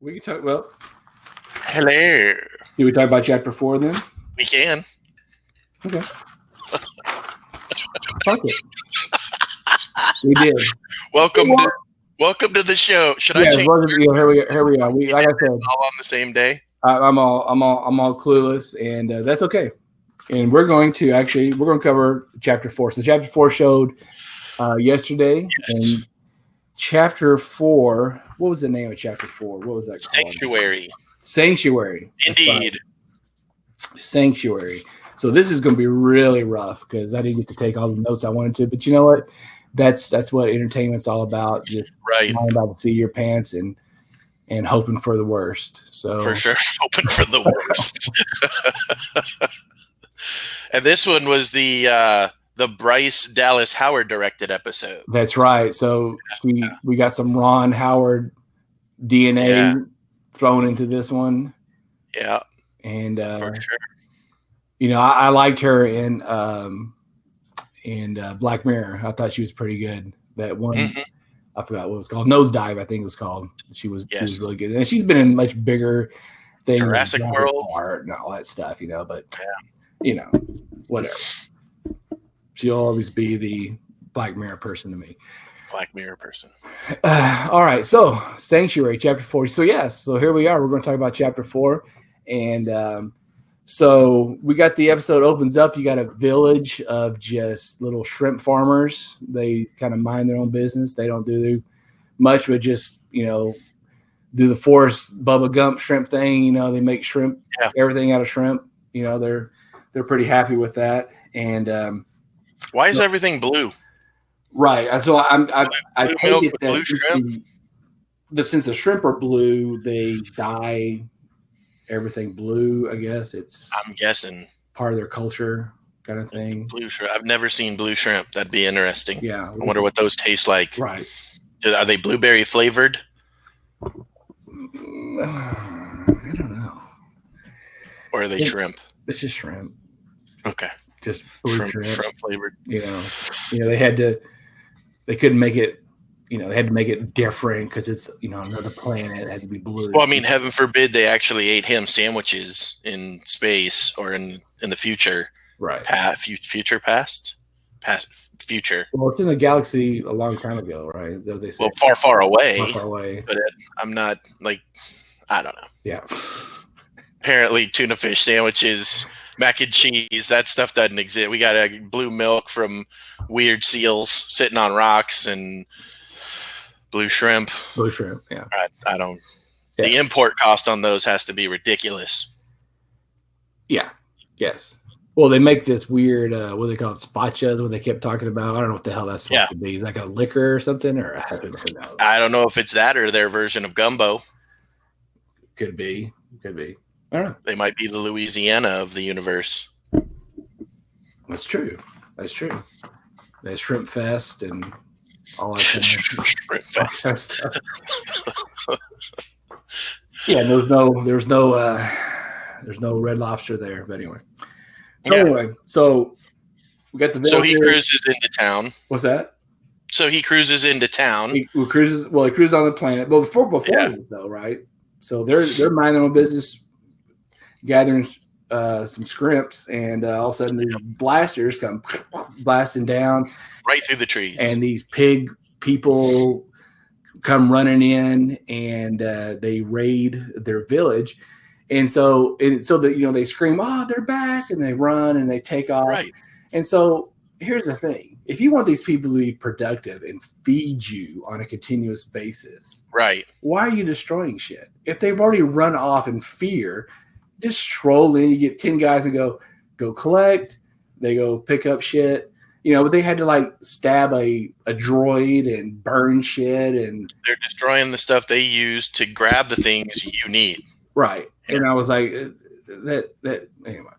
We can talk. Well, Hello. did we talk about chapter 4 then? We can. Okay. Fuck it. We did. Welcome to the show. Should I change? Here we are. We, like I said, all on the same day. I'm all clueless, and that's okay. And we're going to cover chapter 4. So chapter 4 showed yesterday, Yes. and chapter 4. What was the name of chapter 4? What was that called? Sanctuary. Indeed. Sanctuary. So this is going to be really rough because I didn't get to take all the notes I wanted to. But you know what? That's what entertainment's all about. Just lying about the seat of your pants and hoping for the worst. So for sure, hoping for the worst. And this one was the Bryce Dallas Howard directed episode. That's right. So we got some Ron Howard DNA thrown into this one. Yeah. And for sure. You know, I liked her in Black Mirror. I thought she was pretty good. That one, I forgot what it was called. Nosedive, I think it was called. She was really good. And she's been in much bigger things. Jurassic World. Art and all that stuff, you know. But, you know, whatever. She'll always be the Black Mirror person to me. Black Mirror person. All right. So, Sanctuary, chapter 4. So here we are. We're going to talk about chapter 4. And so we got the episode opens up. You got a village of just little shrimp farmers. They kind of mind their own business. They don't do much, but just, you know, do the Forrest Bubba Gump shrimp thing. You know, they make shrimp, everything out of shrimp. You know, they're pretty happy with that. And why is everything blue? Right. So I take it blue shrimp? Since the shrimp are blue, they dye everything blue. I guess I'm guessing part of their culture kind of thing. Blue shrimp. I've never seen blue shrimp. That'd be interesting. Yeah. I wonder what those taste like. Right. Are they blueberry flavored? I don't know. Or are they shrimp? It's just shrimp. Okay. Just blue shrimp flavored. You know, they couldn't make it. You know, they had to make it different because it's, you know, another planet. It had to be blue. Well, I mean, heaven forbid they actually ate ham sandwiches in space or in the future. Right. Future. Well, it's in the galaxy a long time ago, right? So they say, well, far, far away. Far, far away. But I'm not like, I don't know. Yeah. Apparently, tuna fish sandwiches, mac and cheese, that stuff doesn't exist. We got blue milk from weird seals sitting on rocks and blue shrimp. Yeah. I don't. Yeah. The import cost on those has to be ridiculous. Yeah. Yes. Well, they make this weird, what do they call it, spachas, what they kept talking about. I don't know what the hell that's supposed to be. Is that like a liquor or something? Or I don't know. I don't know if it's that or their version of gumbo. Could be. I don't know. They might be the Louisiana of the universe. That's true. There's Shrimp Fest and all that kind of Shrimp Fest stuff. Yeah, there's no Red Lobster there, but anyway. So we got the. So he cruises into town. What's that? So he cruises into town. He cruises on the planet, but before though, right? So they're minding their own business, gathering some scrimps, and all of a sudden these blasters come blasting down right through the trees, and these pig people come running in, and they raid their village. And so they scream, "Oh, they're back!" and they run and they take off. Right. And so here's the thing: if you want these people to be productive and feed you on a continuous basis, right? Why are you destroying shit? If they've already run off in fear, just stroll in. You get 10 guys and go collect. They go pick up shit. You know, but they had to like stab a droid and burn shit, and they're destroying the stuff they use to grab the things you need. Right. And I was like, that anyway.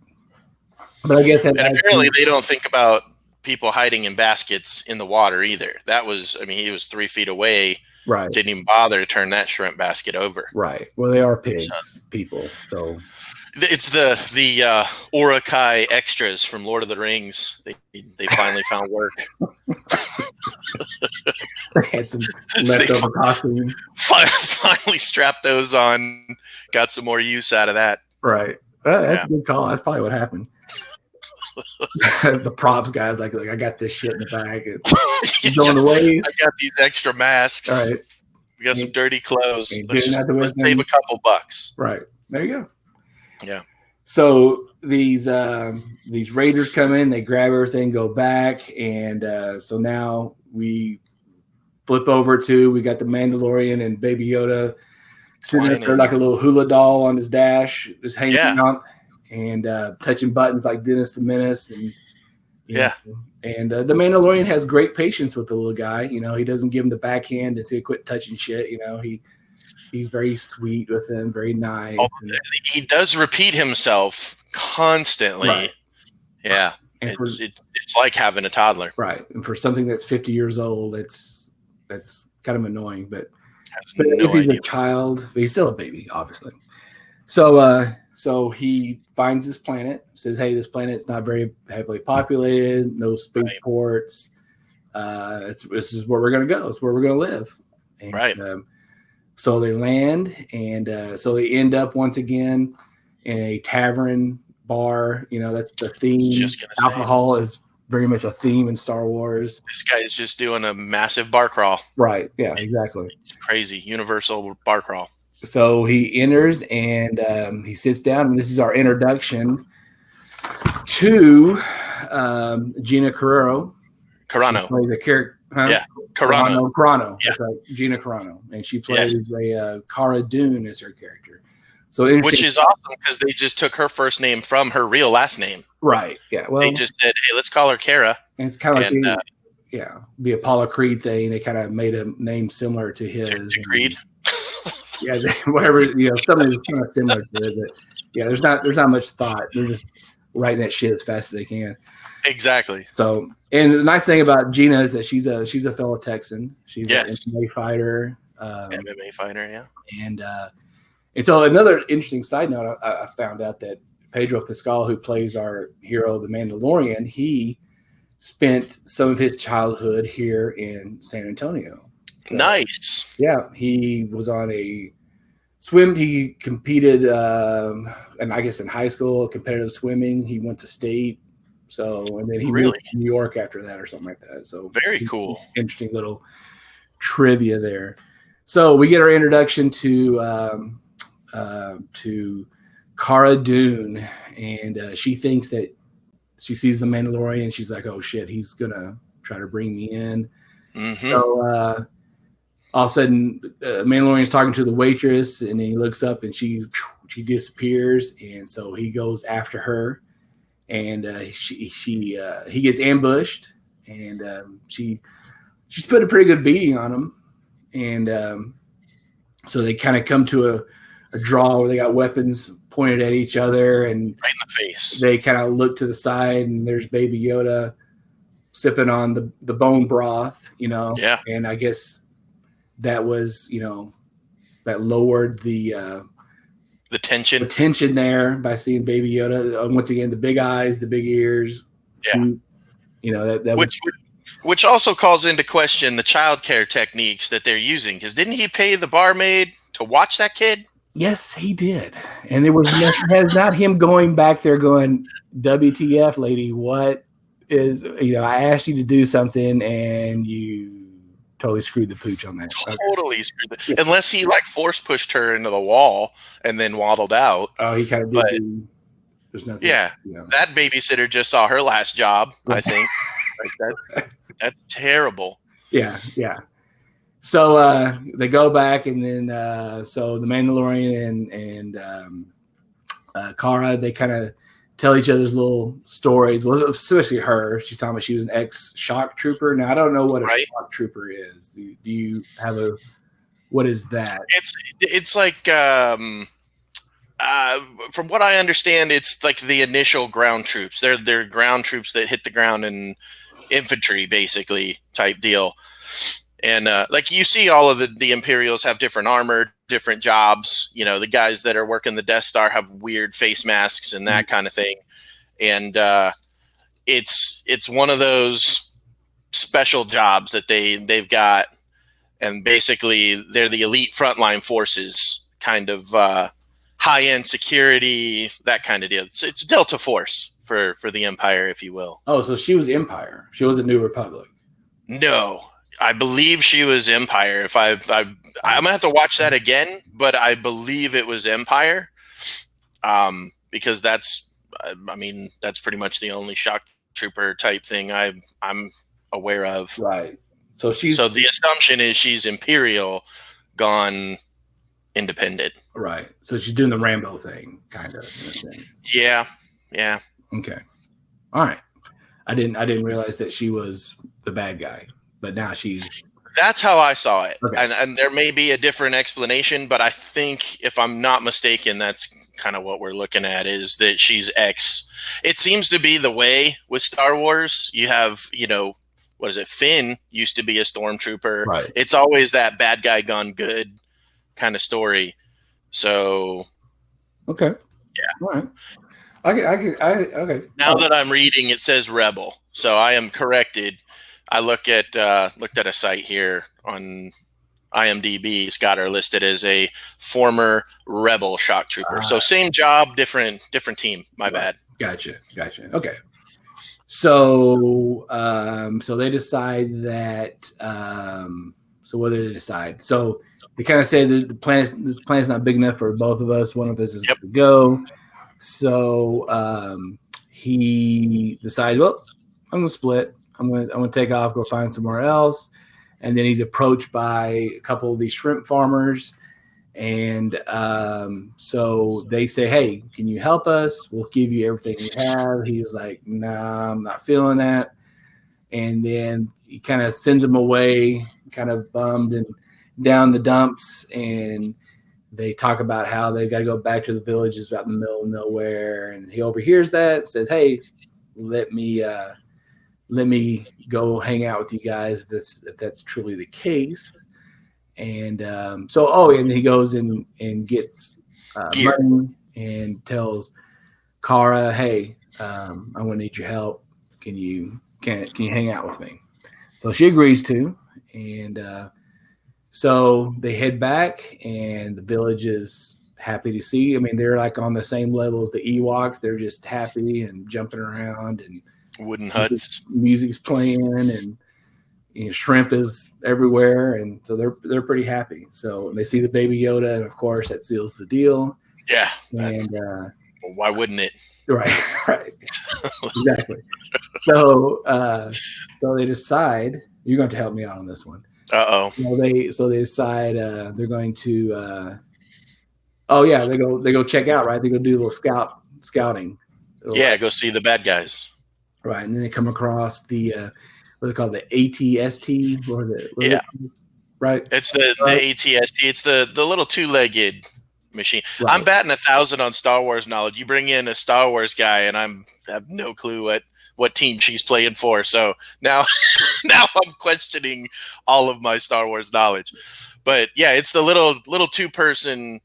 But I guess that. And apparently they don't think about people hiding in baskets in the water either. That was, I mean, he was 3 feet away Right. Didn't even bother to turn that shrimp basket over. Right. Well, they are pigs, people. So it's the Orokai extras from Lord of the Rings. They finally found work. they had some leftover costumes. Finally strapped those on. Got some more use out of that. Right. That's a good call. That's probably what happened. The props guys like I got this shit in the bag. It's going the ways. I got these extra masks. All right. We got some dirty clothes. Let's save a couple bucks. Right. There you go. Yeah. So these raiders come in, they grab everything, go back, and so now we flip over to we got the Mandalorian and Baby Yoda sitting there like a little hula doll on his dash, just hanging out and touching buttons like Dennis the Menace. And and the Mandalorian has great patience with the little guy. You know, he doesn't give him the backhand and say quit touching shit. You know, he's very sweet with him, very nice. He does repeat himself constantly. Right. Yeah, and it's like having a toddler. Right, and for something that's 50 years old, that's kind of annoying. But if he's a child, but he's still a baby, obviously. So he finds this planet, says, hey, this planet's not very heavily populated, no spaceports. This is where we're going to go. It's where we're going to live. And, so they land, and so they end up once again in a tavern bar. You know, that's the theme. Alcohol is very much a theme in Star Wars. This guy is just doing a massive bar crawl. Right. Yeah, exactly. It's crazy. Universal bar crawl. So he enters and he sits down, and this is our introduction to Gina Carano. The character, Carano. Yeah. That's right, Gina Carano, and she plays a Cara Dune as her character. So which is awesome because they just took her first name from her real last name. Right. Yeah. Well, they just said, "Hey, let's call her Cara." And it's kind of like the Apollo Creed thing. They kind of made a name similar to his. Creed. Yeah, whatever, something that's kind of similar to it. But yeah, there's not much thought. They're just writing that shit as fast as they can. Exactly. So, and the nice thing about Gina is that she's a fellow Texan. She's an MMA fighter. MMA fighter, yeah. And so another interesting side note, I found out that Pedro Pascal, who plays our hero, the Mandalorian, he spent some of his childhood here in San Antonio. So, nice. Yeah, he was on a swim. He competed, and I guess in high school, competitive swimming. He went to state. So, and then he moved to New York after that or something like that. So very cool. Interesting little trivia there. So we get our introduction to Cara Dune, and she thinks that she sees the Mandalorian. She's like, oh shit, he's going to try to bring me in. Mm-hmm. So, all of a sudden, Mandalorian's talking to the waitress, and then he looks up, and she disappears, and so he goes after her, and he gets ambushed, and she's put a pretty good beating on him, and so they kind of come to a draw where they got weapons pointed at each other, and right in the face. They kind of look to the side, and there's Baby Yoda sipping on the bone broth, Yeah, and I guess that was, that lowered the tension there by seeing Baby Yoda. Once again, the big eyes, the big ears. Yeah. That which also calls into question the childcare techniques that they're using. Because didn't he pay the barmaid to watch that kid? Yes, he did. And it has not him going back there going, WTF, lady, what is, I asked you to do something and you totally screwed the pooch on that. Totally screwed it. Yeah. Unless he force pushed her into the wall and then waddled out. Oh, he kind of did. There's nothing. Yeah, that babysitter just saw her last job. I think that's terrible. Yeah. So they go back, and then so the Mandalorian and Cara, they kind of tell each other's little stories. Well, especially her. She's talking about she was an ex-shock trooper. Now, I don't know what a shock trooper is. Do you have what is that? It's like, from what I understand, it's like the initial ground troops. They're ground troops that hit the ground and infantry, basically, type deal. And like you see, all of the Imperials have different armor, different jobs. You know, the guys that are working the Death Star have weird face masks and that kind of thing. And it's one of those special jobs that they've got, and basically they're the elite frontline forces, kind of high end security, that kind of deal. It's Delta Force for the Empire, if you will. Oh, so she was Empire. She was a New Republic. No, I believe she was Empire. If I'm gonna have to watch that again, but I believe it was Empire, because that's pretty much the only shock trooper type thing I'm aware of. Right. So the assumption is she's Imperial, gone independent. Right. So she's doing the Rambo thing, kind of. Yeah. Okay. All right. I didn't realize that she was the bad guy, but now she's. That's how I saw it. Okay. And there may be a different explanation, but I think, if I'm not mistaken, that's kind of what we're looking at, is that she's X. It seems to be the way with Star Wars. You have, what is it? Finn used to be a stormtrooper. Right. It's always that bad guy gone good kind of story. So. Okay. Yeah. All right. Okay. Now that I'm reading, it says rebel, so I am corrected. I looked at a site here on IMDb. It's got her listed as a former rebel shock trooper. So same job, different team. My bad. Gotcha. Okay. So so they decide that. So what did they decide? So they kind of say that this planet's not big enough for both of us. One of us is going to go. So he decides, well, I'm gonna split. I'm gonna take off, go find somewhere else. And then he's approached by a couple of these shrimp farmers, and so they say, "Hey, can you help us? We'll give you everything we have." He was like, "Nah, I'm not feeling that." And then he kind of sends them away, kind of bummed and down the dumps, and they talk about how they've got to go back to the villages out in the middle of nowhere. And he overhears that, says, "Hey, let me go hang out with you guys if that's truly the case." And and he goes and gets money and tells Kara, "Hey, I'm going to need your help. Can you hang out with me?" So she agrees to, and so they head back, and the village is happy to see. I mean, they're like on the same level as the Ewoks. They're just happy and jumping around, and wooden huts. Music's playing, and shrimp is everywhere, and so they're pretty happy. So they see the Baby Yoda, and of course that seals the deal. Yeah. And why wouldn't it? Right. Exactly. So they decide. You're going to help me out on this one. They decide they're going to. They go check out, right? They go do a little scouting. Go see the bad guys. Right, and then they come across the what they call the ATST, right? It's the ATST. It's the little two-legged machine. Right. I'm batting 1,000 on Star Wars knowledge. You bring in a Star Wars guy, and I have no clue what team she's playing for. So now I'm questioning all of my Star Wars knowledge. But yeah, it's the little two-person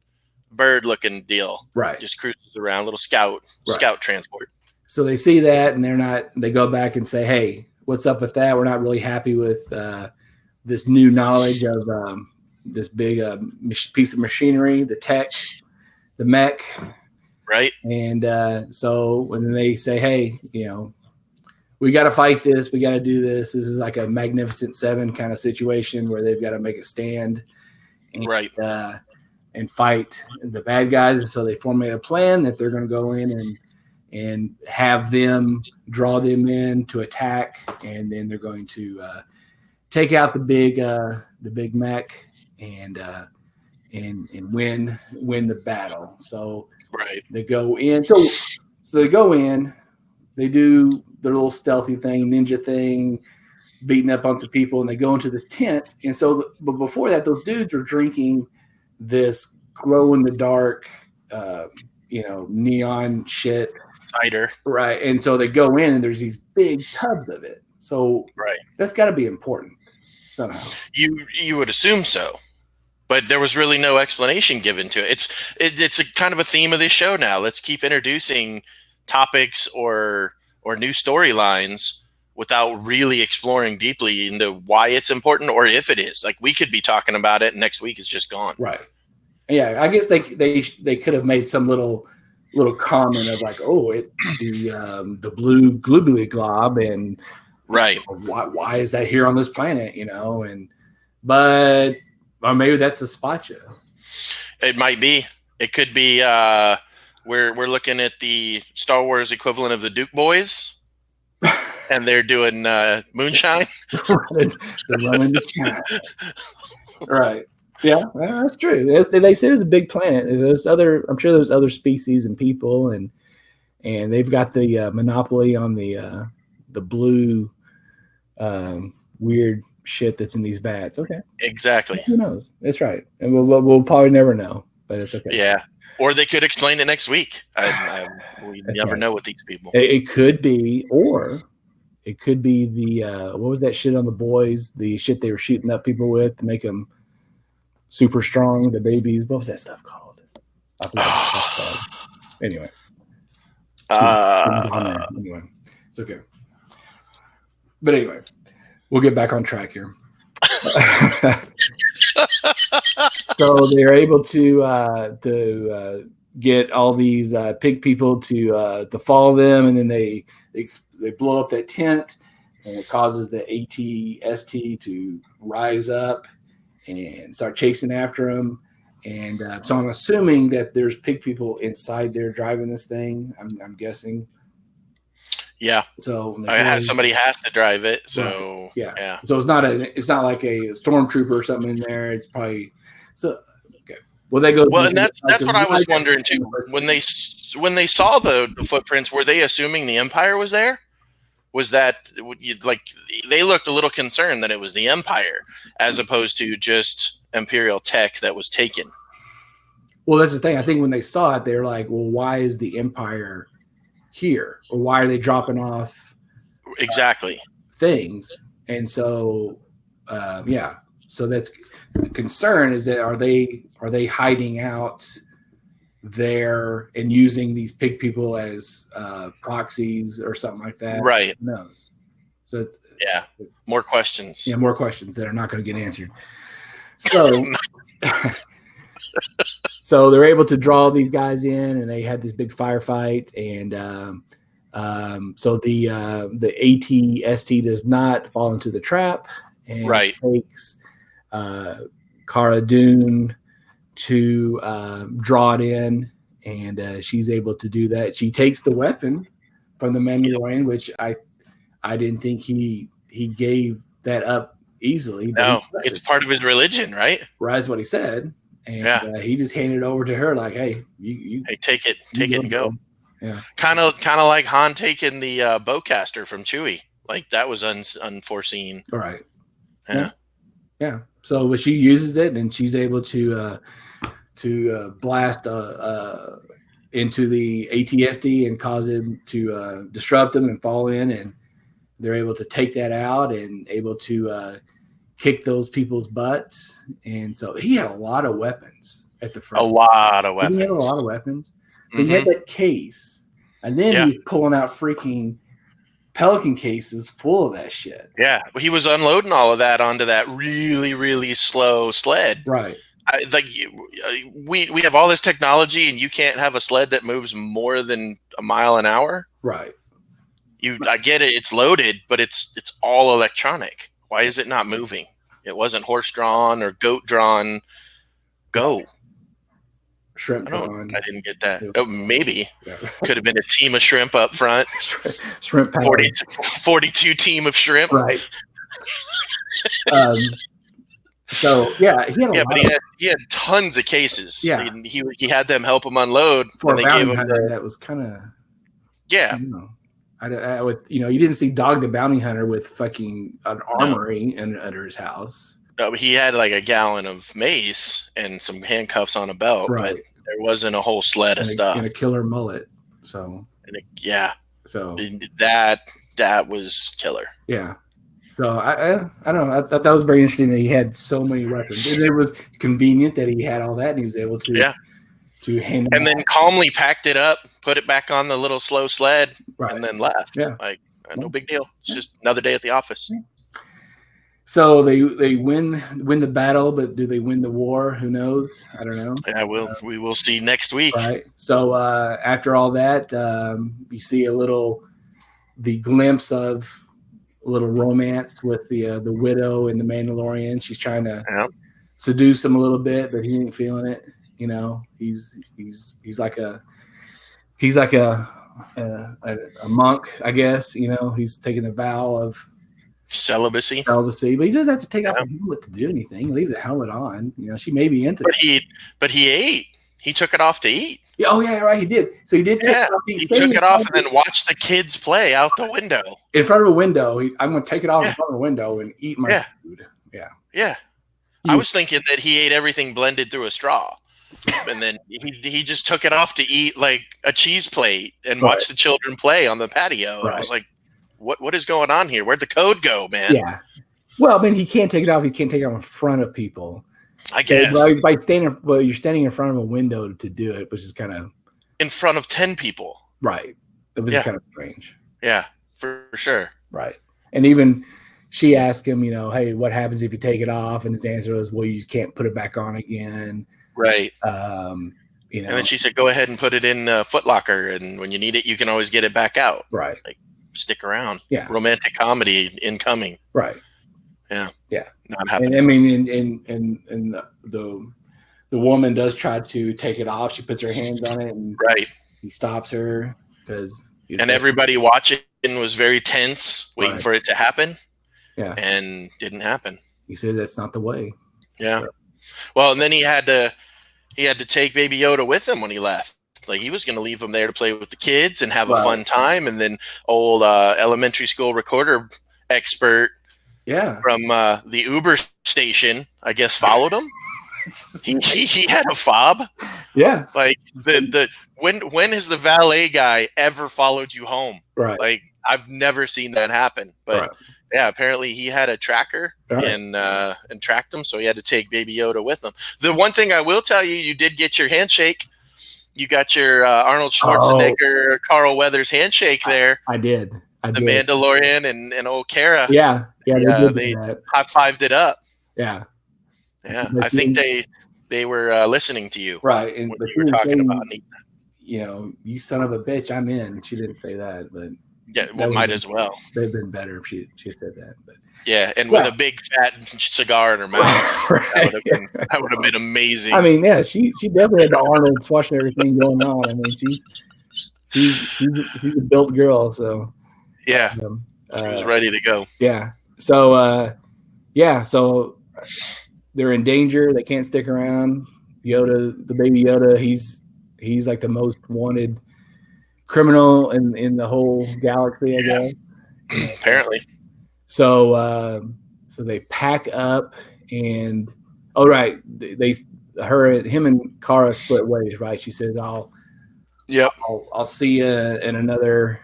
bird-looking deal. Right, just cruises around, little scout transport. So they see that, and they go back and say, "Hey, what's up with that? We're not really happy with this new knowledge of this big piece of machinery, the tech, the mech." Right. And so when they say, "Hey, we got to fight this. We got to do this. This is like a Magnificent Seven kind of situation where they've got to make a stand." And, right. And fight the bad guys. And so they formulate a plan that they're going to go in and have them draw them in to attack, and then they're going to take out the big mech and win the battle. So right, they go in. So they go in. They do their little stealthy thing, ninja thing, beating up on some people, and they go into this tent. And so, but before that, those dudes are drinking this glow in the dark, neon shit. Cider. Right. And so they go in, and there's these big tubs of it. So right, that's got to be important. somehow. You would assume so, but there was really no explanation given to it. It's a kind of a theme of this show now. Let's keep introducing topics or new storylines without really exploring deeply into why it's important or if it is. Like, we could be talking about it and next week it's just gone. Right. Yeah, I guess they could have made some little comment of like, oh, the blue gloobly glob, and right, why is that here on this planet, but or maybe that's a spot you. It might be. It could be. We're looking at the Star Wars equivalent of the Duke Boys, and they're doing moonshine. They're running the channel. Right. Yeah, that's true. They say it's a big planet. I'm sure there's other species and people, and they've got the monopoly on the blue weird shit that's in these vats. Okay, exactly. Who knows? That's right, and we'll probably never know, but it's okay. Yeah, or they could explain it next week. We never know with these people. It could be, or it could be the what was that shit on the boys? The shit they were shooting up people with to make them super strong, the babies. What was that stuff called? I forgot what it's called. Anyway. Anyway, it's okay. But anyway, we'll get back on track here. So they're able to get all these pig people to follow them, and then they blow up that tent, and it causes the AT-ST to rise up and start chasing after them. And so I'm assuming that there's pig people inside there driving this thing. I'm guessing. Yeah. So somebody has to drive it. So right. Yeah. So it's not like a stormtrooper or something in there. It's probably so. Okay. Well, they go. Well, and that's what I was wondering too. When they saw the footprints, were they assuming the Empire was there? Was that like they looked a little concerned that it was the Empire as opposed to just Imperial tech that was taken? Well, that's the thing. I think when they saw it, they're like, well, why is the Empire here? Or why are they dropping off exactly things? And so, yeah. So that's the concern is that are they hiding out there and using these pig people as proxies or something like that? Right. Who knows? So it's more questions. Yeah, more questions that are not going to get answered. So, so they're able to draw these guys in, and they had this big firefight, and so the AT-ST does not fall into the trap, and right. takes Cara Dune to draw it in, and she's able to do that. She takes the weapon from the Mandalorian, which I didn't think he gave that up easily. No, it's part of his religion, right? Right, that's what he said, and he just handed it over to her like, "Hey, you hey, take it and go." Yeah, kind of like Han taking the bowcaster from Chewie. Like that was unforeseen. All right. Yeah. So, but she uses it, and she's able to blast into the AT-ST and cause him to disrupt them and fall in, and they're able to take that out and able to kick those people's butts. And so he had a lot of weapons at the front. A lot of weapons. He had a lot of weapons. So he had that case, and then he was pulling out freaking Pelican cases full of that shit. Yeah, he was unloading all of that onto that really, really slow sled. Right. We have all this technology, and you can't have a sled that moves more than a mile an hour. Right. I get it; it's loaded, but it's all electronic. Why is it not moving? It wasn't horse drawn or goat drawn. Go. Shrimp drawn. I didn't get that. Oh, maybe could have been a team of shrimp up front. Shrimp power. 42 team of shrimp. Right. So he had he had tons of cases. Yeah, he had them help him unload. For a bounty hunter, that was kind of I would you didn't see Dog the Bounty Hunter with fucking an armory under his house. No, but he had like a gallon of mace and some handcuffs on a belt. Right. But there wasn't a whole sled of stuff. And a killer mullet. So so that was killer. Yeah. So I don't know. I thought that was very interesting that he had so many weapons, and it was convenient that he had all that, and he was able to handle. And then calmly packed it up, put it back on the little slow sled, Right. and then left. Yeah. Like no big deal. It's just another day at the office. So they win the battle, but do they win the war? Who knows? I don't know. Yeah, we will see next week. Right. So after all that, you see the glimpse of a little romance with the widow and the Mandalorian. She's trying to seduce him a little bit, but he ain't feeling it. You know, he's like a monk, I guess. You know, he's taking a vow of celibacy, but he doesn't have to take off the helmet to do anything. Leave the helmet on. You know, she may be into it. But he ate. He took it off to eat. Yeah, oh yeah, right. He did. So he did take it off. He took it off and then watched the kids play out the window. In front of a window. I'm going to take it off in front of a window and eat my food. Yeah. Yeah. I was thinking that he ate everything blended through a straw. And then he just took it off to eat like a cheese plate and watch the children play on the patio. Right. I was like, what is going on here? Where'd the code go, man? Yeah. Well, I mean, he can't take it off. He can't take it off in front of people. I guess. By you're standing in front of a window to do it, which is kind of in front of 10 people. Right. It was kind of strange. Yeah, for sure. Right. And even she asked him, you know, hey, what happens if you take it off? And his answer was, well, you just can't put it back on again. Right. You know. And then she said, go ahead and put it in Foot Locker, and when you need it, you can always get it back out. Right. Like, stick around. Yeah. Romantic comedy incoming. Right. Yeah. Yeah. Not happening. And I mean, and the woman does try to take it off. She puts her hands on it, and he stops her because. And everybody watching was very tense, waiting for it to happen. Yeah. And didn't happen. He said that's not the way. Yeah. So. Well, and then he had to take Baby Yoda with him when he left. Like he was going to leave him there to play with the kids and have a fun time. And then old elementary school recorder expert from the Uber station, I guess, followed him. he had a fob. Yeah. Like when has the valet guy ever followed you home? Right. Like I've never seen that happen. But yeah, apparently he had a tracker and tracked him, so he had to take Baby Yoda with him. The one thing I will tell you, you did get your handshake. You got your Arnold Schwarzenegger, Carl Weathers handshake there. I did. The Mandalorian and old Kara. Yeah. They high-fived it up. Yeah. Yeah. I think they were listening to you. Right. And when you were talking about it. You know, you son of a bitch, I'm in. She didn't say that, but yeah, well, might as well. They've been better if she said that. But yeah, and with a big fat cigar in her mouth. That would have been amazing. I mean, yeah, she definitely had the Arnold Schwarzenegger thing going on. I mean, she's a built girl, so yeah, she was ready to go. Yeah. So so they're in danger. They can't stick around. Yoda, the baby Yoda, he's like the most wanted criminal in the whole galaxy, I guess. Apparently. So they pack up and him and Kara split ways, right? She says, I'll see you in another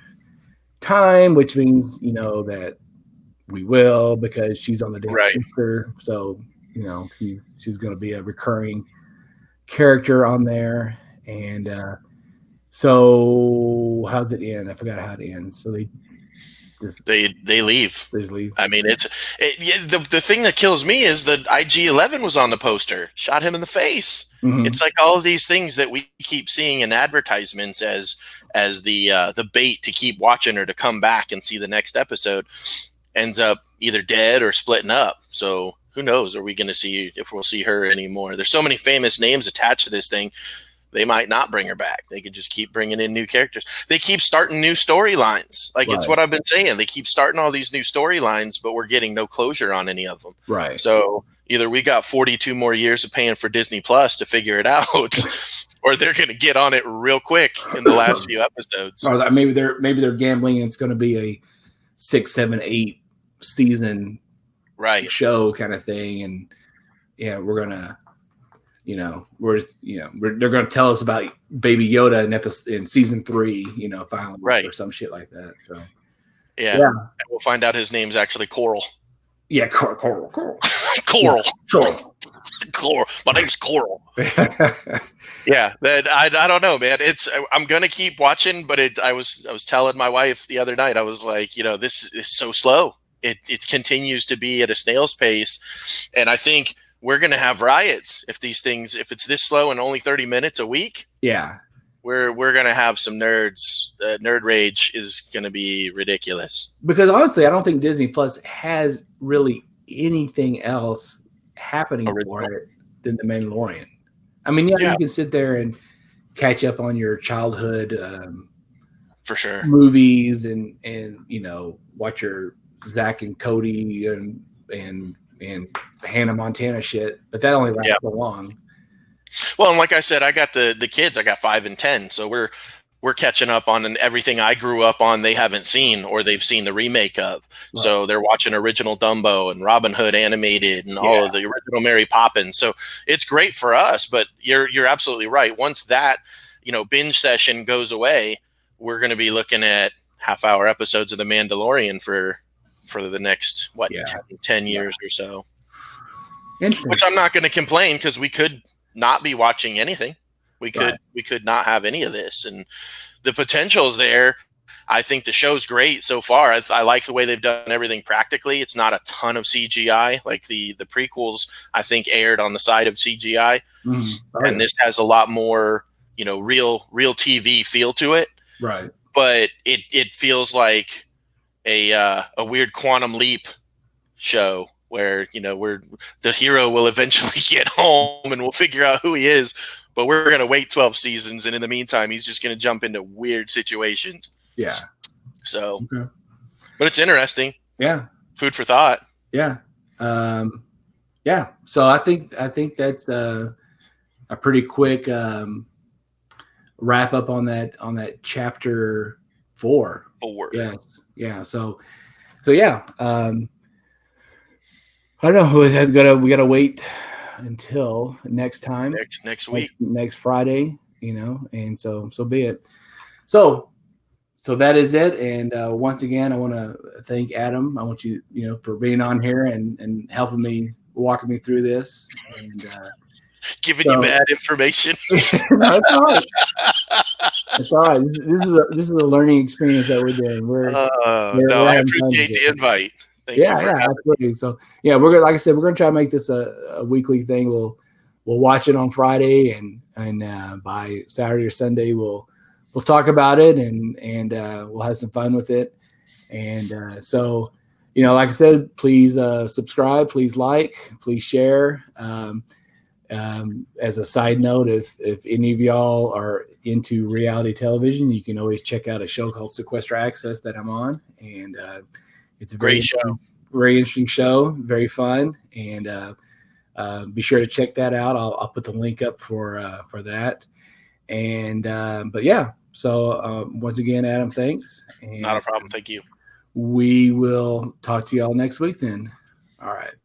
time, which means, you know, that we will, because she's on the damn sister. So, you know, she's going to be a recurring character on there. And so how does it end? I forgot how it ends. So they leave. They just leave. I mean, the thing that kills me is that IG-11 was on the poster, shot him in the face. Mm-hmm. It's like all of these things that we keep seeing in advertisements as the bait to keep watching her to come back and see the next episode ends up either dead or splitting up. So who knows? Are we going to see if we'll see her anymore? There's so many famous names attached to this thing. They might not bring her back. They could just keep bringing in new characters. They keep starting new storylines. Like it's what I've been saying. They keep starting all these new storylines, but we're getting no closure on any of them. Right. So either we got 42 more years of paying for Disney Plus to figure it out, or they're going to get on it real quick in the last few episodes. Or maybe they're gambling. And it's going to be a 6, 7, 8 season show kind of thing, and yeah, we're gonna. They're going to tell us about Baby Yoda in season 3, you know, finally, or some shit like that. So, yeah. And we'll find out his name's actually Coral. Yeah, Coral. Coral. Yeah, Coral. Coral. My name's Coral. Yeah, that I don't know, man. I'm gonna keep watching, but I was telling my wife the other night, I was like, this is so slow. It continues to be at a snail's pace, and I think we're gonna have riots if it's this slow and only 30 minutes a week. Yeah, we're gonna have some nerds. Nerd rage is gonna be ridiculous. Because honestly, I don't think Disney Plus has really anything else happening for it than The Mandalorian. I mean, yeah, you can sit there and catch up on your childhood for sure movies and watch your Zach and Cody and Hannah Montana shit, but that only lasts so long. Well, and like I said, I got the kids. I got 5 and 10, so we're catching up on everything I grew up on. They haven't seen, or they've seen the remake of. Right. So they're watching original Dumbo and Robin Hood animated and all of the original Mary Poppins. So it's great for us. But you're absolutely right. Once that binge session goes away, we're going to be looking at half-hour episodes of The Mandalorian for the next 10 years or so. Which I'm not going to complain, because we could not be watching anything. We could not have any of this, and the potential's there. I think the show's great so far. I like the way they've done everything practically. It's not a ton of CGI. Like the prequels, I think, aired on the side of CGI, and this has a lot more, real TV feel to it. Right. But it feels like a weird Quantum Leap show where the hero will eventually get home and we'll figure out who he is. But we're going to wait 12 seasons, and in the meantime, he's just going to jump into weird situations. Yeah. So, but it's interesting. Yeah. Food for thought. Yeah. Yeah. So I think that's a pretty quick wrap up on that chapter 4. Yes. Yeah. So yeah. I don't know. We gotta wait until next time, next week, next Friday, and so be it. So that is it. And once again, I want to thank Adam. I want you, for being on here and helping me, walking me through this, and giving you bad information. No, it's all right. It's all right. This is a learning experience that we're doing. I appreciate the invite. Thank you absolutely. So we're gonna, like I said, we're gonna try to make this a weekly thing. We'll watch it on Friday, and by Saturday or Sunday we'll talk about it, and we'll have some fun with it. And so like I said, please subscribe, please like, please share. As a side note, if any of y'all are into reality television, you can always check out a show called Sequester Access that I'm on, and it's a great show, very interesting show, very fun, and be sure to check that out. I'll put the link up for that. And but yeah, so once again, Adam, thanks. And not a problem. Thank you. We will talk to y'all next week then. All right.